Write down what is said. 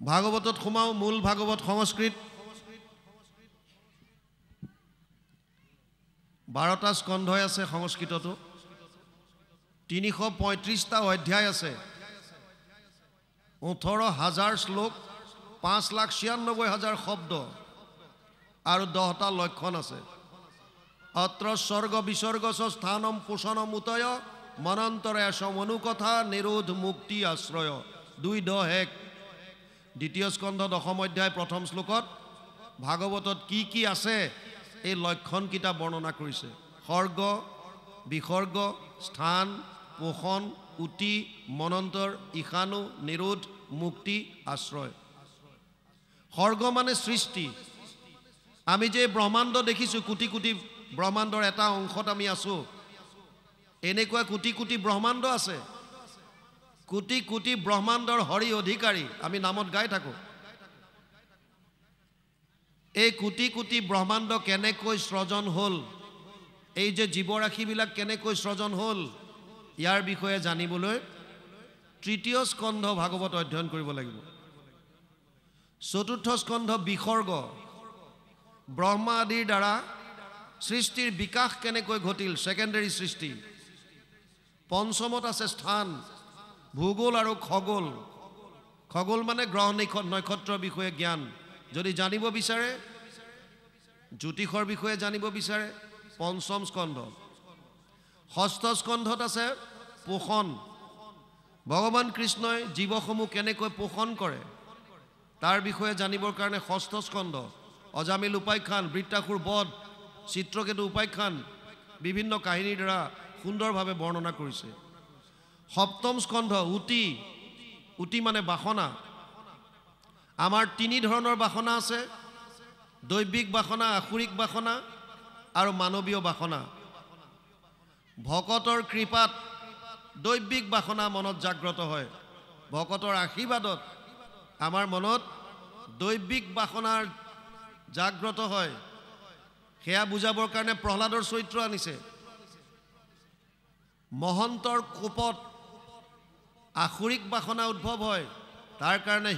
ভাগৱতত সোমাও মূল ভাগৱত সংস্কৃত 12টা স্কন্ধই আছে সংস্কৃতটো 335টা অধ্যায় আছে 18,000 শ্লোক 5,96,000 শব্দ আৰু 10টা লক্ষণ আছে অত্ৰ স্বৰ্গ বিসৰ্গস স্থানম পোষণম উতয় মনন্তৰে সমনুকথা নিৰোধ মুক্তি আশ্ৰয় 2:1 দ্বিতীয় স্কন্ধ 10ম অধ্যায় প্ৰথম শ্লোকত ভাগৱতত কি আছে এই লক্ষণ কিটা বৰ্ণনা কৰিছে স্বৰ্গ বিসৰ্গ স্থান পোষণ উতি মনন্তৰ ইখানু নিৰোধ মুক্তি আশ্ৰয় স্বৰ্গ মানে সৃষ্টি আমি যে ব্ৰহ্মাণ্ড দেখিছো কোটি কোটি ব্ৰহ্মাণ্ডৰ এটা অংশত আমি আছো এনেকুৱা কোটি কোটি ব্ৰহ্মাণ্ড আছে কোটি কোটি ব্ৰহ্মাণ্ডৰ হৰি অধিকাৰী আমি নামত গাই থাকো এই কোটি কোটি ব্ৰহ্মাণ্ড কেনেকৈ সৃজন হল এই যে জীৱৰাশিবিলাক কেনেকৈ সৃজন হল ইয়াৰ বিষয়ে জানিবলৈ তৃতীয় স্কন্ধ ভাগৱত অধ্যয়ন কৰিব লাগিব চতুৰ্থ স্কন্ধ বিসৰ্গ ব্ৰহ্মা আদিৰ দ্বাৰা সৃষ্টিৰ বিকাশ কেনেকৈ ঘটিল সেকেন্ডাৰী সৃষ্টি পঞ্চমত আছে স্থান ভূগোল আৰু খগোল খগোল মানে গ্ৰহ নক্ষত্ৰৰ বিষয়ে জ্ঞান যদি জানিব বিচাৰে জ্যোতিষৰ বিষয়ে জানিব বিচাৰে পঞ্চম স্কন্ধ ষষ্ঠ স্কন্ধত আছে পোষণ ভগৱান কৃষ্ণই জীৱসমূহ কেনেকৈ পোষণ কৰে তাৰ বিষয়ে জানিবৰ কাৰণে ষষ্ঠ স্কন্ধ অজামিল উপাখ্যান বৃত্তাসুৰ বধ চিত্ৰকেতু উপাখ্যান বিভিন্ন কাহিনীৰ দ্বাৰা সুন্দৰভাৱে বৰ্ণনা কৰিছে সপ্তম স্কন্ধ উতি উতি মানে বাসনা আমাৰ তিনি ধৰণৰ বাসনা আছে দৈবিক বাসনা আসুৰিক বাসনা আৰু মানৱীয় বাসনা ভকতৰ কৃপাত দৈবিক বাসনা মনত জাগ্ৰত হয় ভকতৰ আশীৰ্বাদত আমাৰ মনত দৈবিক বাসনাৰ জাগ্ৰত হয় সেয়া বুজাবৰ কাৰণে প্ৰহ্লাদৰ চৰিত্ৰ আনিছে মহন্তৰ কোপত আসুৰিক বাসনা উদ্ভৱ হয় তাৰ কাৰণে